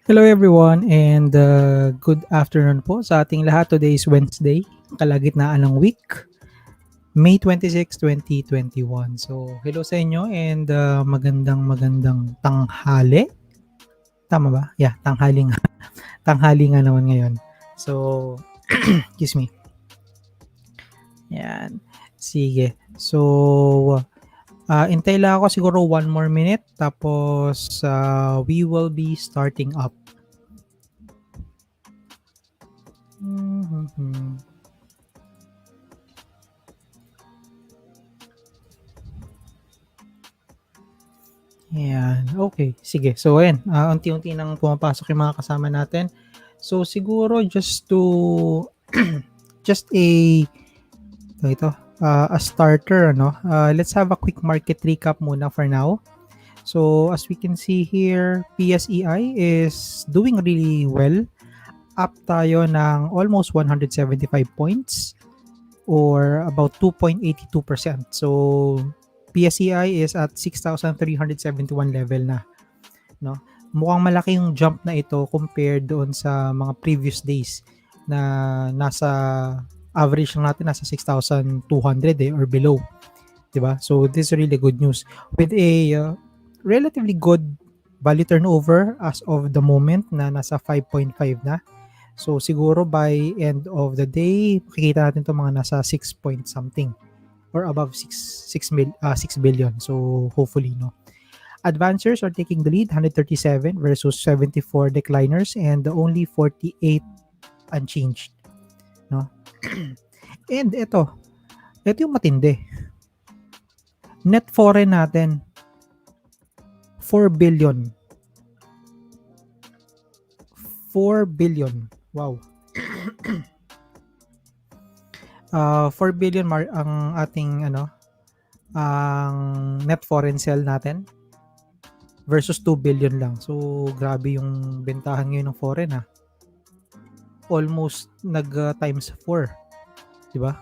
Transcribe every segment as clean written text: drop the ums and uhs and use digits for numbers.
Hello everyone and good afternoon po sa ating lahat. Today is Wednesday, kalagitnaan ng week, May 26, 2021. So, hello sa inyo and magandang tanghali. Tama ba? Yeah, tanghali nga. Tanghali nga naman ngayon. So, excuse me. Yan. Sige. So, intay lang ako siguro 1 more minute tapos we will be starting up. Mhm. Ayan, okay. Sige. So ayan, unti-unti nang pumapasok yung mga kasama natin. So siguro just to just a starter ano. Let's have a quick market recap muna for now. So as we can see here, PSEI is doing really well. Up tayo ng almost 175 points or about 2.82%. So PSEI is at 6,371 level na, no? Mukhang malaki yung jump na ito compared doon sa mga previous days na nasa average lang natin nasa 6,200 or below, 'di ba? So this is really good news with a relatively good value turnover as of the moment na nasa 5.5 na. So siguro by end of the day, makikita natin 'tong mga nasa 6 point something or above 6 billion. So hopefully, no. Advancers are taking the lead, 137 versus 74 decliners and only 48 unchanged, no? And ito yung matindi. Net foreign natin 4 billion. 4 billion. Wow. 4 billion ang ating ang net foreign sale natin versus 2 billion lang. So grabe yung bentahan ngayon ng foreign Almost nag times 4, 'di ba?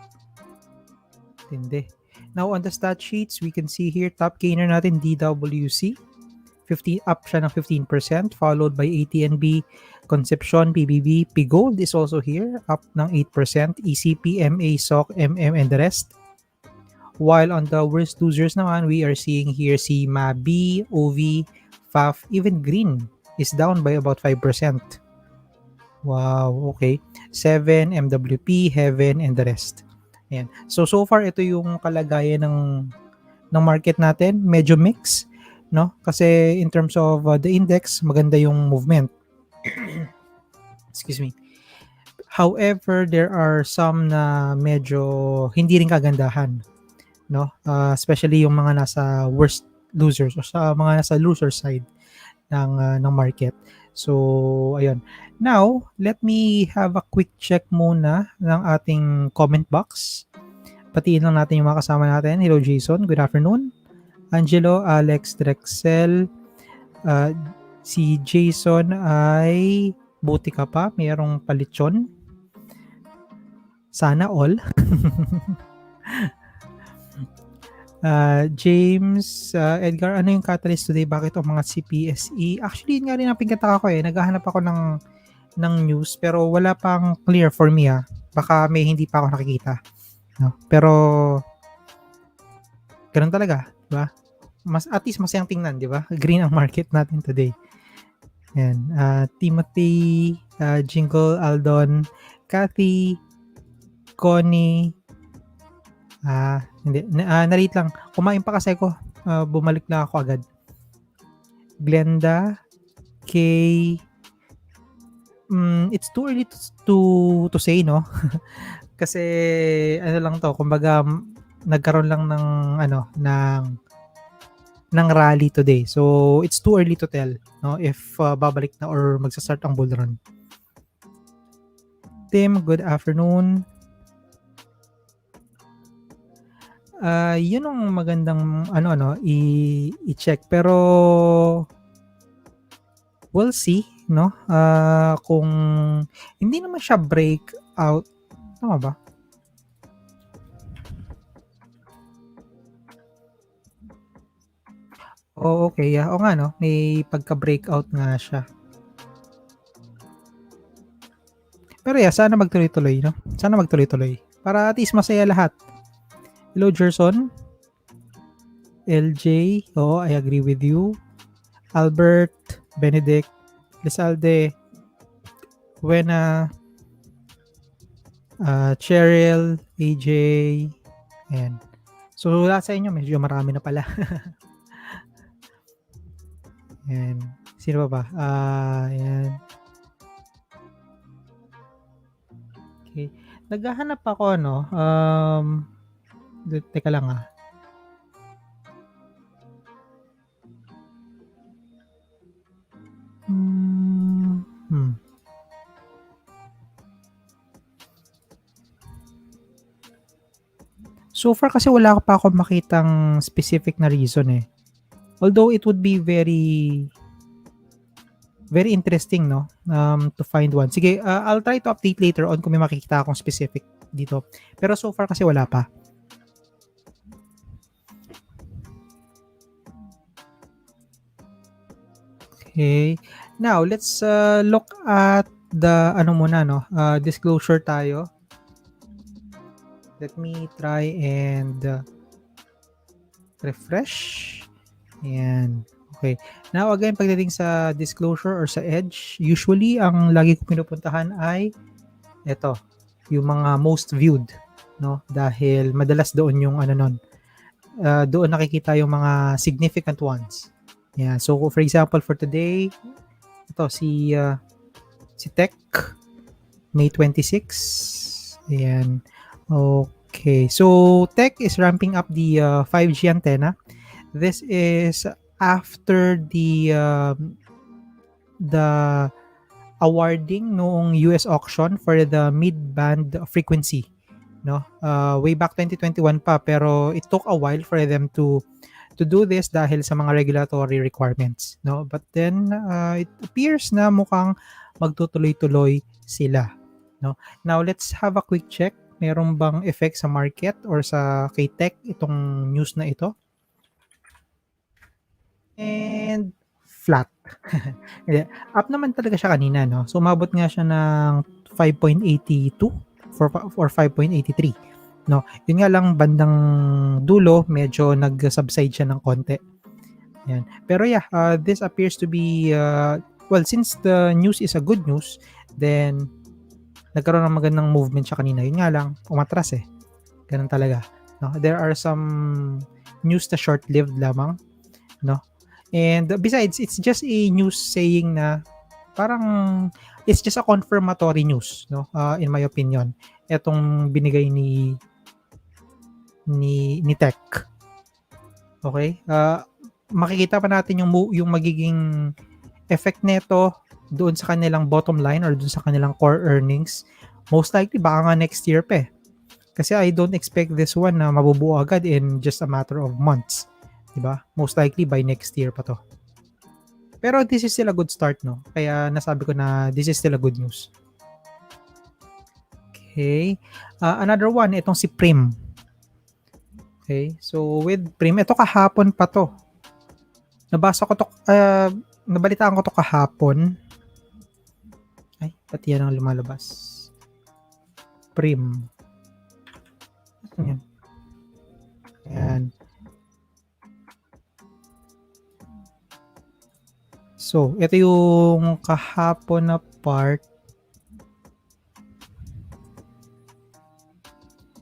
Tindi. Now on the stat sheets, we can see here top gainer natin DWC, 50 up siya ng 15%, followed by ATNB, Concepcion, PBB, P-Gold is also here, up ng 8%, ECP, MA, SOC, MM, and the rest. While on the worst losers naman, we are seeing here si MABI, OV, FAF, even Green is down by about 5%. Wow, okay. 7, MWP, Heaven, and the rest. Ayan. So far, ito yung kalagayan ng market natin. Medyo mix, no? Kasi in terms of the index, maganda yung movement. Excuse me. However, there are some na medyo hindi rin kagandahan, no? Especially yung mga nasa worst losers o sa mga nasa loser side ng market. So, ayun. Now, let me have a quick check muna ng ating comment box. Patiin lang natin yung mga kasama natin. Hello, Jason. Good afternoon. Angelo, Alex, Drexel. Si Jason ay buti ka pa. Mayroong palitson. Sana all. James, Edgar, ano yung catalyst today? Bakit ang mga CPSE? Actually, yun nga rin ang pagkataka ko Naghahanap ako ng news pero wala pang clear for me Baka may hindi pa ako nakikita. No? Pero, ganun talaga. Diba? At least masayang tingnan, di ba? Green ang market natin today. Yan. Timothy, Jingle, Aldon, Kathy, Connie, hindi. Na-late lang. Kumain pa kasi ako. Bumalik lang ako agad. Glenda, Kay, it's too early to say, no? Kasi ano lang to, kumbaga nagkaroon lang ng rally today. So it's too early to tell, no, if babalik na or magsa-start ang bull run. Tim, good afternoon. Yun ang magandang i-check pero we'll see, no? Kung hindi naman siya breakout, tama ba? Oh, okay. Oo nga, no? May pagka-breakout nga siya. Pero yeah, sana magtuloy-tuloy, no? Sana magtuloy-tuloy. Para at least masaya lahat. Hello, Gerson. LJ. Oo, I agree with you. Albert. Benedict. Lizalde. Wena. Cheryl. AJ. Ayan. So, lahat sa inyo, medyo marami na pala. Ayan. Sino pa ba? Ayan. Okay. Naghahanap ako, no? Teka lang ah. So far kasi wala pa ako makitang specific na reason eh. Although it would be very very interesting, no? To find one. Sige, I'll try to update later on kung may makikita akong specific dito. Pero so far kasi wala pa. Okay. Now, let's look at the ano muna, no? Disclosure tayo. Let me try and refresh. Ayan. Okay. Now, again, pagdating sa disclosure or sa edge, usually, ang lagi ko pinupuntahan ay ito, yung mga most viewed, no? Dahil madalas doon yung ano nun, doon nakikita yung mga significant ones. Yeah. So, for example, for today, ito, si Tech, May 26. Ayan. Okay. So, Tech is ramping up the 5G antenna. This is after the awarding noong US auction for the mid-band frequency, no? Way back 2021 pa, pero it took a while for them to do this dahil sa mga regulatory requirements, no? But then it appears na mukhang magtutuloy-tuloy sila, no? Now let's have a quick check. Meron bang effect sa market or sa K-Tech itong news na ito? And flat. Up naman talaga siya kanina, no? So, umabot nga siya ng 5.82 or 5.83. No? Yun nga lang, bandang dulo, medyo nag-subside siya ng konti. Yan. Pero yeah, this appears to be, well, since the news is a good news, then nagkaroon ng magandang movement siya kanina. Yun nga lang, umatras eh. Ganun talaga. No? There are some news na short-lived lamang. No? And besides, it's just a news saying na parang it's just a confirmatory news, no? In my opinion. Etong binigay ni Tech. Okay? Makikita pa natin yung magiging effect nito doon sa kanilang bottom line or doon sa kanilang core earnings. Most likely baka nga next year pa eh. Kasi I don't expect this one na mabubuo agad in just a matter of months. Diba? Most likely by next year pa to. Pero this is still a good start, no? Kaya nasabi ko na this is still a good news. Okay. Another one, itong si Prim. Okay. So with Prim, ito kahapon pa to. Nabalitaan ko to kahapon. Ay, pati yan ang lumalabas. Prim. Ayan. Ayan. So, ito yung kahapon na part.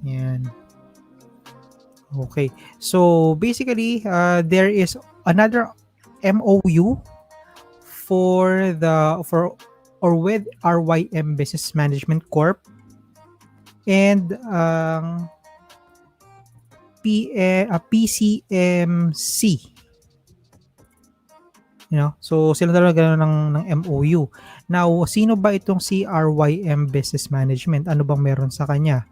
Yan. Okay. So, basically, there is another MOU with RYM Business Management Corp and PCMC. You know? So, sila talaga ng MOU. Now, sino ba itong si RYM Business Management? Ano bang meron sa kanya?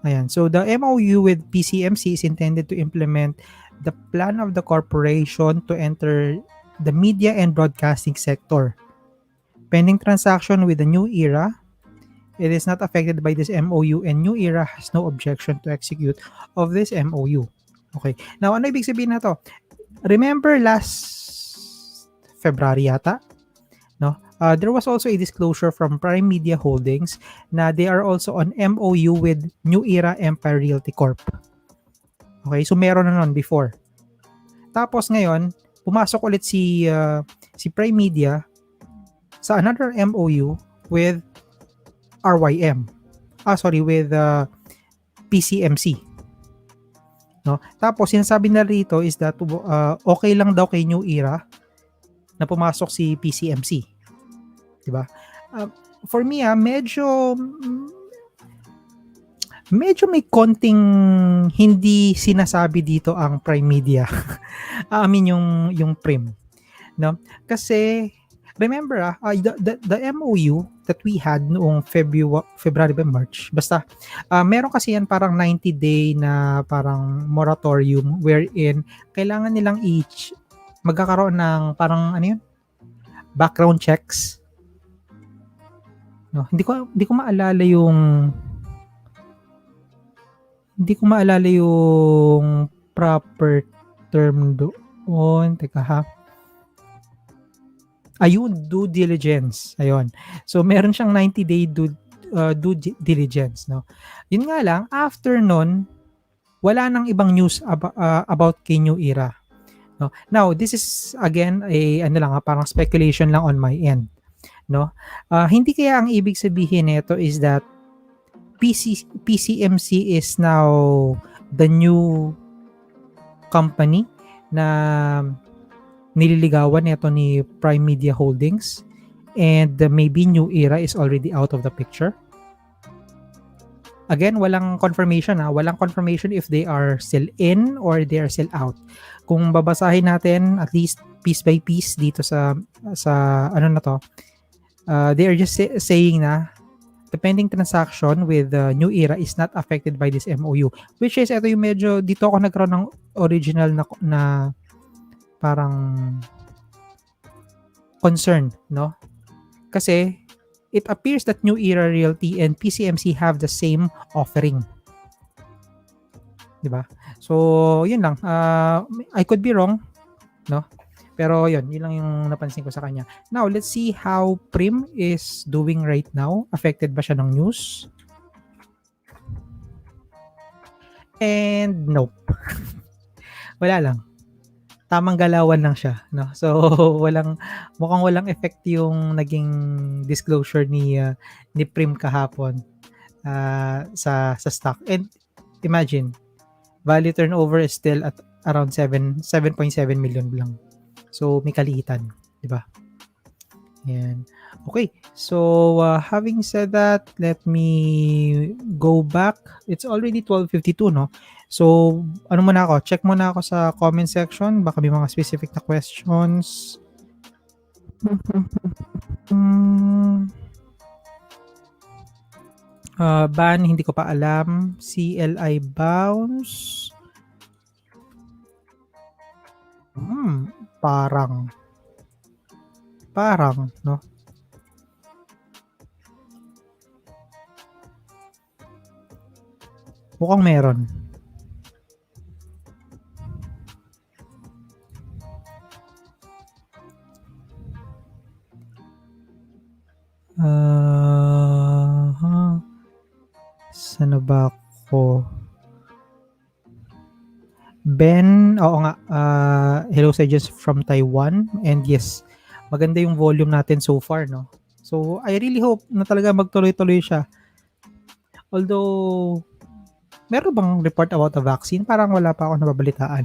Ayan. So, the MOU with PCMC is intended to implement the plan of the corporation to enter the media and broadcasting sector. Pending transaction with the New Era, it is not affected by this MOU and New Era has no objection to execute of this MOU. Okay. Now, ano ibig sabihin na to? Remember last February yata? no? There was also a disclosure from Prime Media Holdings na they are also on MOU with New Era Empire Realty Corp. Okay, so meron na nun before. Tapos ngayon, pumasok ulit si Prime Media sa another MOU with RYM. Sorry, with PCMC. No? Tapos sinasabi na rito is that okay lang daw kay New Era na pumasok si PCMC. 'Di ba? For me medyo may konting hindi sinasabi dito ang Prime Media. I mean yung Prim, no? Kasi remember the MOU that we had noong February ba March, basta meron kasi yan parang 90-day na parang moratorium wherein kailangan nilang each magkakaroon ng parang ano yun, background checks, no? Hindi ko maalala yung proper term doon. Teka ha. Ayun, due diligence. Ayun. So, meron siyang 90-day due diligence. No? Yun nga lang, after nun, wala nang ibang news about kay New Era. No? Now, this is, again, parang speculation lang on my end. No? Hindi kaya ang ibig sabihin nito is that PCMC is now the new company na nililigawan nito ni Prime Media Holdings and maybe New Era is already out of the picture. Again, walang confirmation if they are still in or they are still out. Kung babasahin natin at least piece by piece dito sa ano na to, they are just saying na the pending transaction with New Era is not affected by this MOU, which is ito yung medyo dito ako nagkaroon ng original na parang concern, no? Kasi it appears that New Era Realty and PCMC have the same offering. 'Di ba? So, yun lang. I could be wrong, no? Pero yun lang yung napansin ko sa kanya. Now, let's see how Prim is doing right now. Affected ba siya ng news? And nope. Wala lang. Tamang galawan lang siya, no? So, mukhang walang effect yung naging disclosure ni Prim kahapon sa stock. And imagine, value turnover is still at around 7.7 million lang. So, may kaliitan, di ba? Yan. Okay. So, having said that, let me go back. It's already 12:52, no? So, ano muna ako? Check muna ako sa comment section. Baka may mga specific na questions. Ban, hindi ko pa alam. CLI bounce. Parang, no? Mukhang meron. Sana ba ako? Ben, oo nga, hello sa just from Taiwan, and yes, maganda yung volume natin so far, no? So, I really hope na talaga magtuloy-tuloy siya. Although, meron bang report about the vaccine? Parang wala pa ako nababalitaan.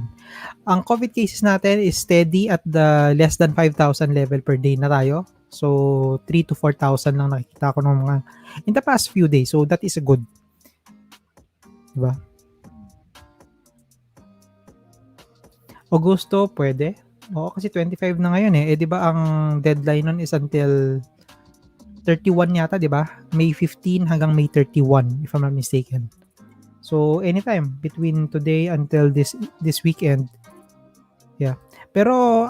Ang COVID cases natin is steady at the less than 5,000 level per day na tayo. So, 3 to 4,000 lang nakikita ko ng mga in the past few days. So, that is a good. Diba? Augusto, pwede. Oo, kasi 25 na ngayon eh. Di ba ang deadline nun is until 31 yata, di ba? May 15 hanggang May 31, if I'm not mistaken. So, anytime between today until this weekend. Yeah. Pero,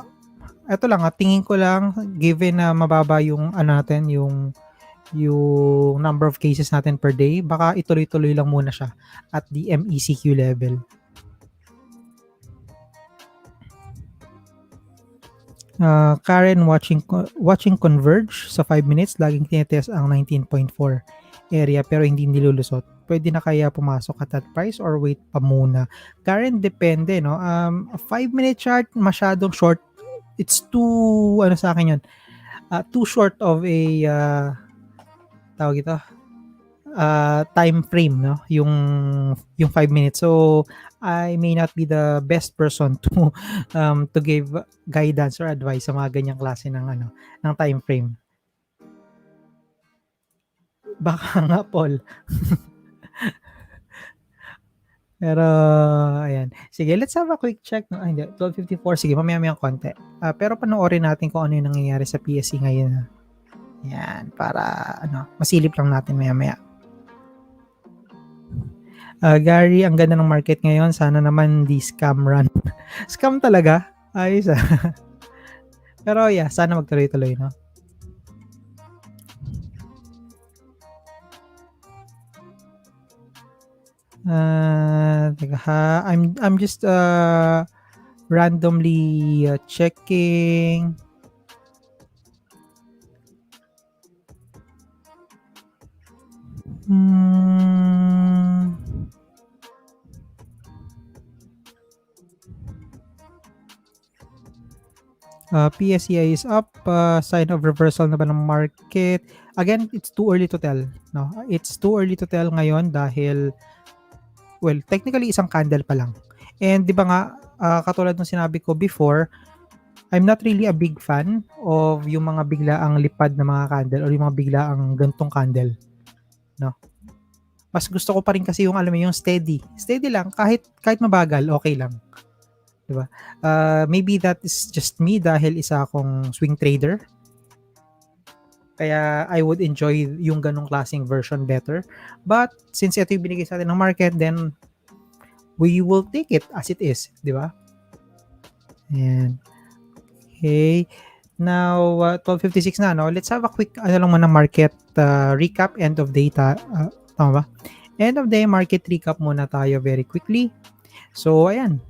eto lang, tingin ko lang, given na mababa yung natin, yung number of cases natin per day, baka ituloy-tuloy lang muna siya at the MECQ level. Karen watching Converge sa 5 minutes, laging tinetest ang 19.4 area pero hindi nilulusot. Pwede na kaya pumasok at that price or wait pa muna? Karen, depende, no? A 5-minute chart, masyadong short. It's too, ano sa akin yun, too short of a, tawag ito, time frame, no? Yung 5 minutes. So, I may not be the best person to give guidance or advice sa mga ganyang klase ng ano, ng time frame. Baka nga, Paul. Pero, ayan. Sige, let's have a quick check. No? Hindi, 12:54. Sige, mamaya-maya konti. Pero panoorin natin kung ano yung nangyayari sa PSE ngayon. Yan, para masilip lang natin maya-maya. Gary, ang ganda ng market ngayon. Sana naman di scam run. Scam talaga? Ayos Pero yeah, sana magtuloy-tuloy, no? Teka ha. I'm just randomly checking. PSEI is up. Sign of reversal na ba ng market? Again, it's too early to tell. No? It's too early to tell ngayon dahil, well, technically isang candle pa lang. And di ba nga, katulad ng sinabi ko before, I'm not really a big fan of yung mga biglaang lipad na mga candle or yung mga biglaang gantong candle. No? Mas gusto ko pa rin kasi yung alam mo yung steady. Steady lang, kahit mabagal, okay lang. Diba? Maybe that is just me dahil isa akong swing trader. Kaya I would enjoy yung ganong klaseng version better. But since ito yung binigay sa atin ng market, then we will take it as it is. Diba? And okay. Now, 12:56 na, no? Let's have a quick market recap, end of day. Tama ba? End of day market recap muna tayo very quickly. So, ayan.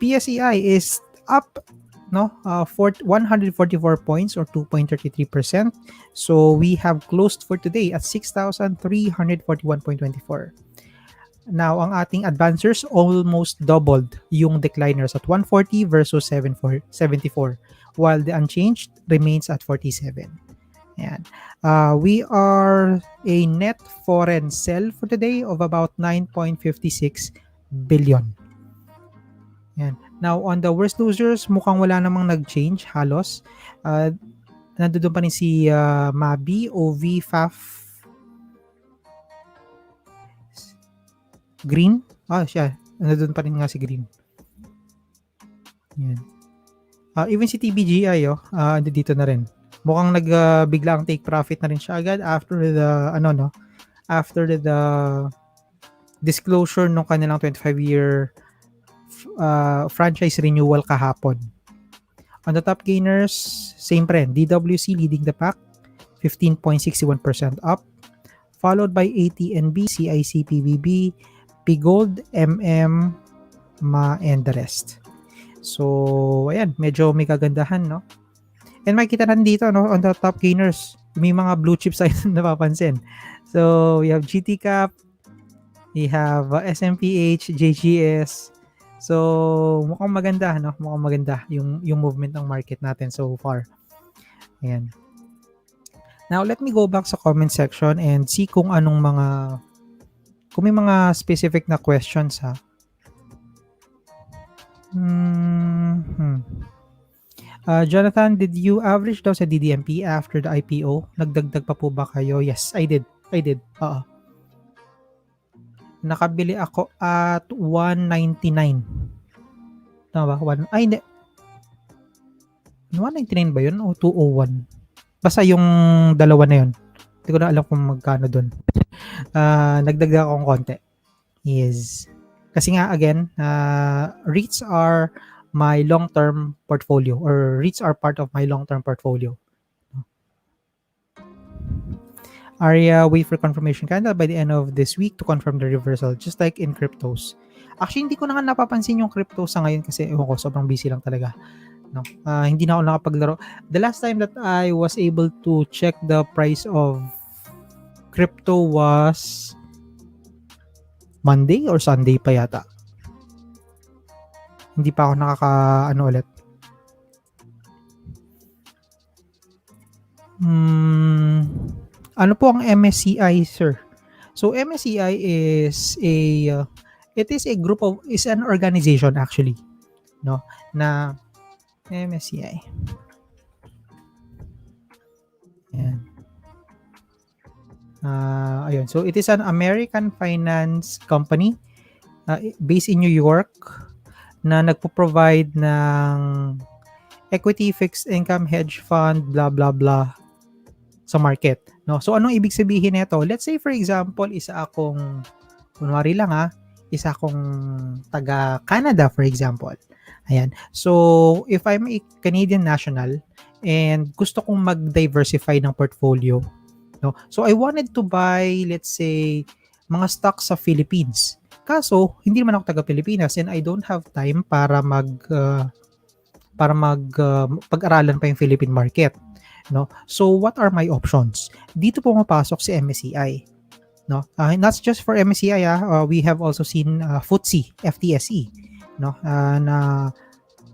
PSEI is up, no? 144 points or 2.33%. So, we have closed for today at 6,341.24. Now, ang ating advancers almost doubled yung decliners at 140 versus 74, while the unchanged remains at 47. Ayan. We are a net foreign sell for today of about 9.56 billion. Ayan. Now, on the worst losers, mukhang wala namang nag-change halos. Nandoon pa rin si Mabi, OV, FAF, Green. Siya. Nandoon pa rin nga si Green. Ayan. Even si TBGI, dito na rin. Mukhang biglang take profit na rin siya agad after the disclosure ng kanilang 25-year franchise renewal kahapon. On the top gainers, same trend. DWC leading the pack, 15.61% up, followed by ATNB, CIC, PBB, Pigold, and the rest. So, ayan, medyo may kagandahan, no? And makikita natin dito, no, on the top gainers, may mga blue chips tayo napapansin. So, we have GT Cap, we have SMPH, JGS. So, mukhang maganda, no? Mukhang maganda yung movement ng market natin so far. Ayan. Now, let me go back sa comment section and see kung may mga specific na questions, ha. Jonathan, did you average daw sa DDMP after the IPO? Nagdagdag pa po ba kayo? Yes, I did. Nakabili ako at 199. Tama ba? Hindi. 199 ba yun? O 201? Basta yung dalawa na yun. Hindi ko na alam kung magkano dun. Nagdagdag akong konti. Yes. Kasi nga, again, REITs are my long-term portfolio, or REITs are part of my long-term portfolio. Aria, wait for confirmation candle by the end of this week to confirm the reversal, just like in cryptos. Actually, hindi ko na nga napapansin yung crypto sa ngayon kasi sobrang busy lang talaga. no? Hindi na ako nakapaglaro. The last time that I was able to check the price of crypto was Monday or Sunday pa yata. Hindi pa ako ano ulit. Ano po ang MSCI, sir? So MSCI is is an organization actually, no? Na MSCI. Ayan. Ayun. So it is an American finance company based in New York na nagpo-provide ng equity, fixed income, hedge fund, blah blah blah sa market, no? So anong ibig sabihin nito? Let's say for example, kunwari lang isa akong taga Canada for example. Ayan. So if I'm a Canadian national and gusto kong mag-diversify ng portfolio, no? So I wanted to buy, let's say, mga stocks sa Philippines. Kaso hindi naman ako taga Pilipinas and I don't have time para pag-aralan pa yung Philippine market, no? So what are my options? Dito po mapasok si MSCI, no? Not just for MSCI, we have also seen FTSE, FTSE, no? Na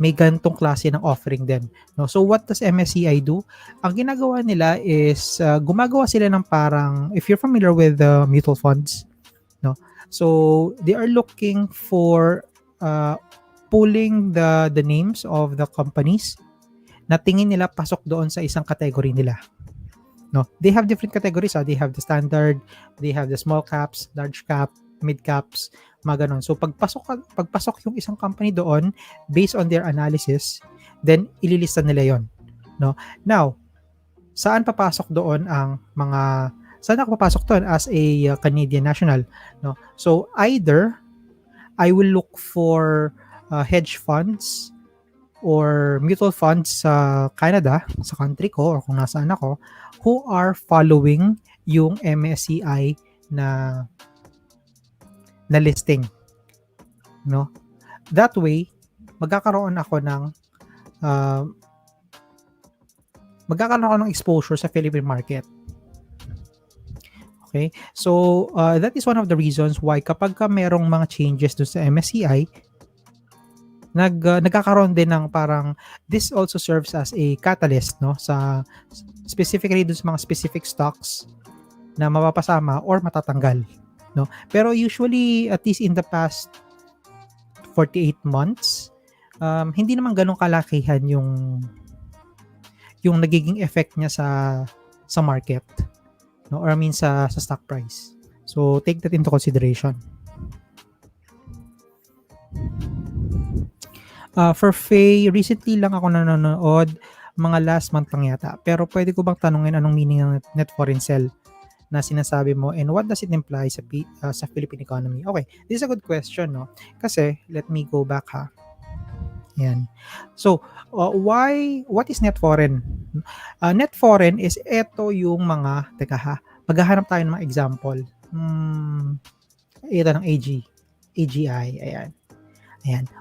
may gantong klase ng offering din, no? So what does MSCI do? Ang ginagawa nila is gumagawa sila ng parang, if you're familiar with mutual funds, no? So they are looking for pulling the names of the companies na tingin nila pasok doon sa isang category nila, no? They have different categories. They have the standard, they have the small caps, large cap, mid caps, mga ganun. So pagpasok yung isang company doon based on their analysis, then ililista nila yon, no? Now, saan papasok doon saan ako papasok doon as a Canadian national, no? So either I will look for hedge funds or mutual funds sa Canada, sa country ko or kung nasaan ako, who are following yung MSCI na listing, no? That way, magkakaroon ako ng exposure sa Philippine market. Okay? So, that is one of the reasons why kapag merong mga changes doon sa MSCI, nagkakaroon din ng parang, this also serves as a catalyst, no? Specifically doon sa mga specific stocks na mapapasama or matatanggal, no? Pero usually, at least in the past 48 months, hindi naman ganun kalakihan yung nagiging effect niya sa market, no? Or I mean sa stock price. So take that into consideration. For Faye, recently lang ako nanonood, mga last month lang yata. Pero pwede ko bang tanungin anong meaning ng net foreign sell na sinasabi mo and what does it imply sa Philippine economy? Okay, this is a good question, no? Kasi let me go back Yan. So, what is net foreign? Net foreign is ito yung mga, maghahanap tayo ng mga example. Ito ng AGI, ayan.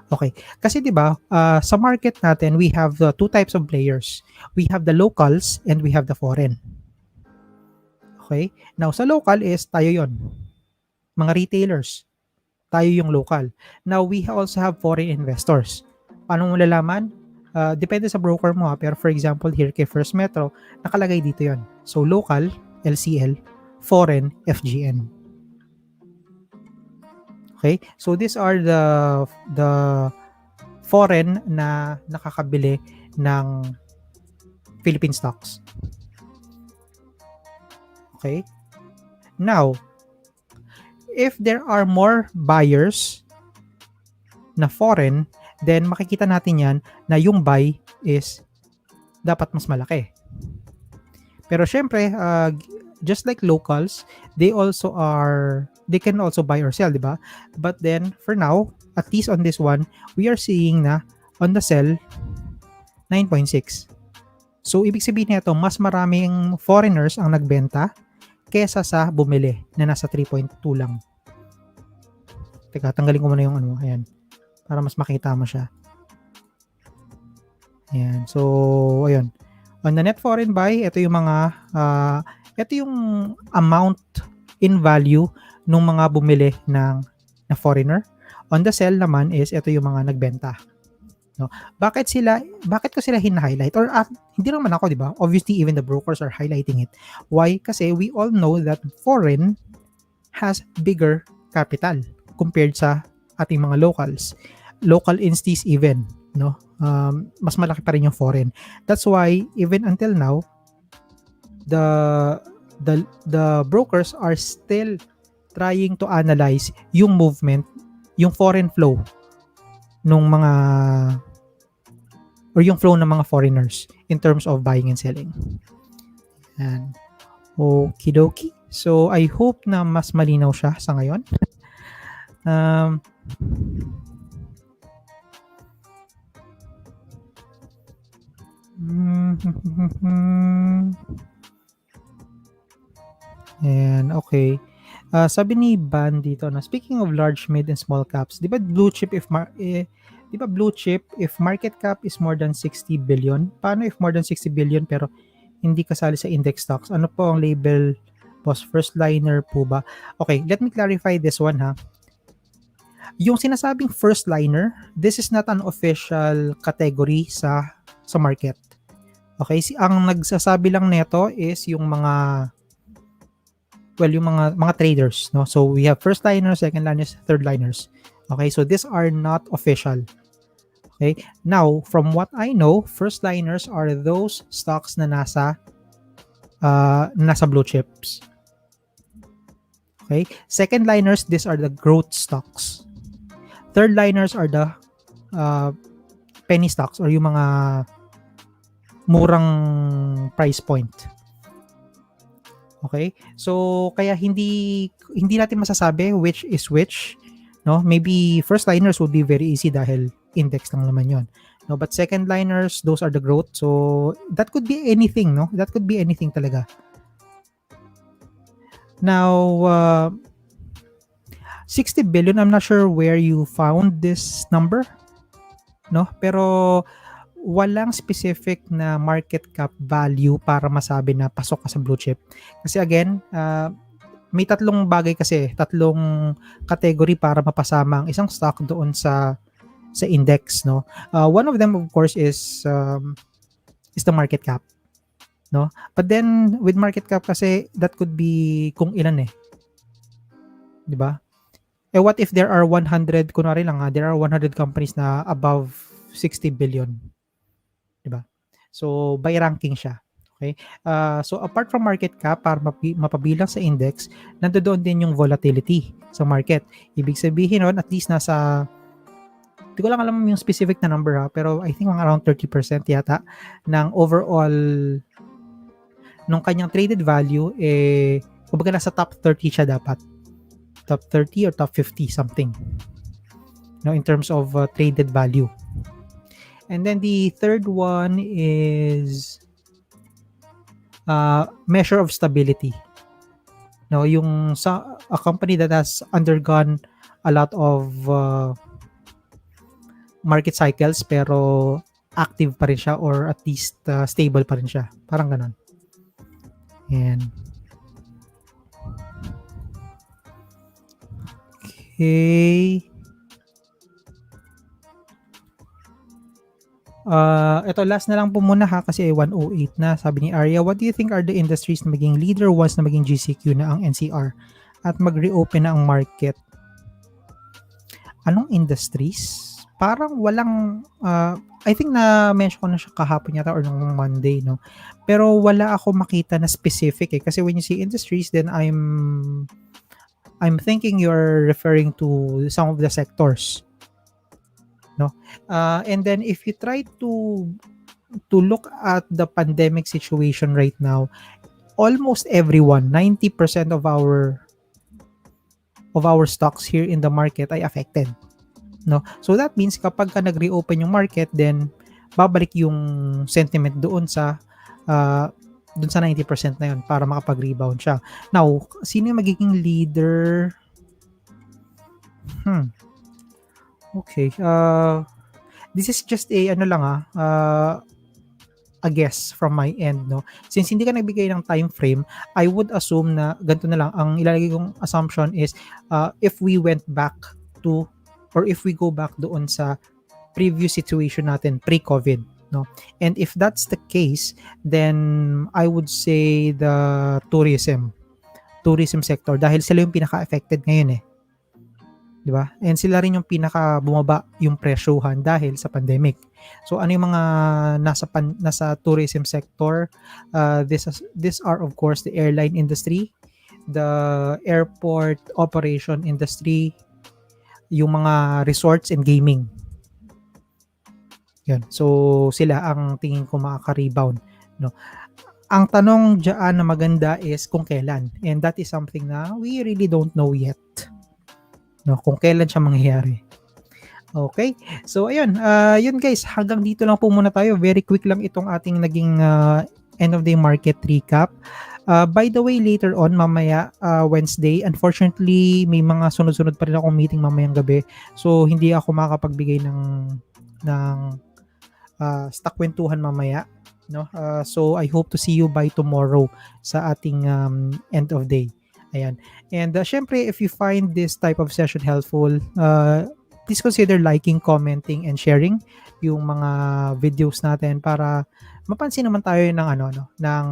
Okay. Kasi 'di ba, sa market natin, we have two types of players. We have the locals and we have the foreign. Okay? Now, sa local is tayo 'yon. Mga retailers. Tayo yung local. Now, we also have foreign investors. Paano mo lalaman? Depende sa broker mo pero for example, here kay First Metro, nakalagay dito 'yon. So, local, LCL, foreign, FGN. Okay? So these are the foreign na nakakabili ng Philippine stocks. Okay? Now, if there are more buyers na foreign, then makikita natin yan na yung buy is dapat mas malaki. Pero syempre, just like locals, they can also buy or sell, di ba? But then, for now, at least on this one, we are seeing na on the sell, 9.6. So, ibig sabihin nito, mas maraming foreigners ang nagbenta kesa sa bumili na nasa 3.2 lang. Teka, tanggalin ko muna yung ayan, para mas makita mo siya. Ayan. So, ayun. On the net foreign buy, ito yung amount in value nung mga bumili na foreigner. On the sell naman is ito yung mga nagbenta. No? Bakit ko sila hina-highlight? Or hindi naman ako, di ba? Obviously, even the brokers are highlighting it. Why? Kasi we all know that foreign has bigger capital compared sa ating mga locals. Local entities even, no? Mas malaki pa rin yung foreign. That's why even until now, the the brokers are still trying to analyze yung movement, yung foreign flow nung mga or yung flow ng mga foreigners in terms of buying and selling. And okie dokie. So I hope na mas malinaw siya sa ngayon. Um, and okay. Sabi ni Ban dito na speaking of large, mid, and small caps, di ba blue chip if market cap is more than 60 billion? Paano if more than 60 billion pero hindi kasali sa index stocks? Ano po ang label, boss? First liner po ba? Okay, let me clarify this one ha. Yung sinasabing first liner, this is not an official category sa market. Okay, ang nagsasabi lang nito is yung mga traders, no? So we have first liners, second liners, third liners. Okay, so these are not official. Okay, now from what I know, first liners are those stocks na nasa blue chips. Okay, second liners, these are the growth stocks. Third liners are the penny stocks or yung mga murang price point. Okay? So kaya hindi natin masasabi which is which, no? Maybe first liners would be very easy dahil index lang naman 'yon. No, but second liners, those are the growth. So that could be anything, no? That could be anything talaga. Now 60 billion, I'm not sure where you found this number, no? Pero walang specific na market cap value para masabi na pasok ka sa blue chip. Kasi again, may tatlong category para mapasama ang isang stock doon sa index, no? One of them of course is the market cap, no? But then with market cap kasi that could be kung ilan 'di ba? What if there are 100, kunwari lang there are 100 companies na above 60 billion? Diba? So by ranking siya. Okay? So apart from market cap, para mapabilang sa index, nandoon din yung volatility sa market. Ibig sabihin nun, at least nasa, hindi ko lang alam yung specific na number pero I think mga around 30% yata ng overall nung kanyang traded value, kumbaga nasa top 30 siya dapat. Top 30 or top 50 something. No, in terms of traded value. And then the third one is measure of stability. No, yung a company that has undergone a lot of market cycles pero active pa rin siya or at least stable pa rin siya. Parang ganun. And okay. Ito last na lang po muna kasi 108 na. Sabi ni Arya, what do you think are the industries na maging leader once na maging GCQ na ang NCR at mag-reopen na ang market? Anong industries? Parang walang I think na mention ko na siya kahapon yata or nung Monday, no? Pero wala ako makita na specific kasi when you say industries, then I'm thinking you're referring to some of the sectors. No, and then if you try to look at the pandemic situation right now, almost everyone, 90% of our stocks here in the market ay affected, no? So that means kapag ka nag-reopen yung market, then babalik yung sentiment doon sa 90% na yun para makapag-rebound siya. Now, sino yung magiging leader? Okay. this is just a ano lang a guess from my end, no? Since hindi ka nagbigay ng time frame, I would assume na ganito na lang. Ang ilalagay kong assumption is if we went back to or if we go back doon sa previous situation natin pre-COVID, no? And if that's the case, then I would say the tourism sector dahil sila yung pinaka-affected ngayon eh. 'Di ba? And sila rin yung pinaka bumaba yung presyohan dahil sa pandemic. So ano yung mga nasa tourism sector? These are of course the airline industry, the airport operation industry, yung mga resorts and gaming. Yan. So sila ang tingin ko makaka-rebound, no. Ang tanong diyan na maganda is kung kailan. And that is something na we really don't know yet. No, kung kailan siya mangyayari. Okay. So ayun, yun guys, hanggang dito lang po muna tayo. Very quick lang itong ating naging end of the market recap. By the way, later on mamaya Wednesday, unfortunately may mga sunod-sunod pa rin akong meeting mamayang gabi. So hindi ako makakapagbigay ng stock kwentuhan mamaya, no? So I hope to see you by tomorrow sa ating end of day. Ayan. And syempre, if you find this type of session helpful, please consider liking, commenting, and sharing yung mga videos natin para mapansin naman tayo ng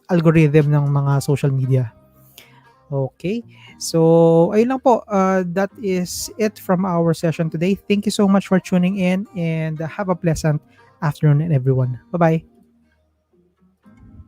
algorithm ng mga social media. Okay. So, ayun lang po. That is it from our session today. Thank you so much for tuning in and have a pleasant afternoon everyone. Bye-bye.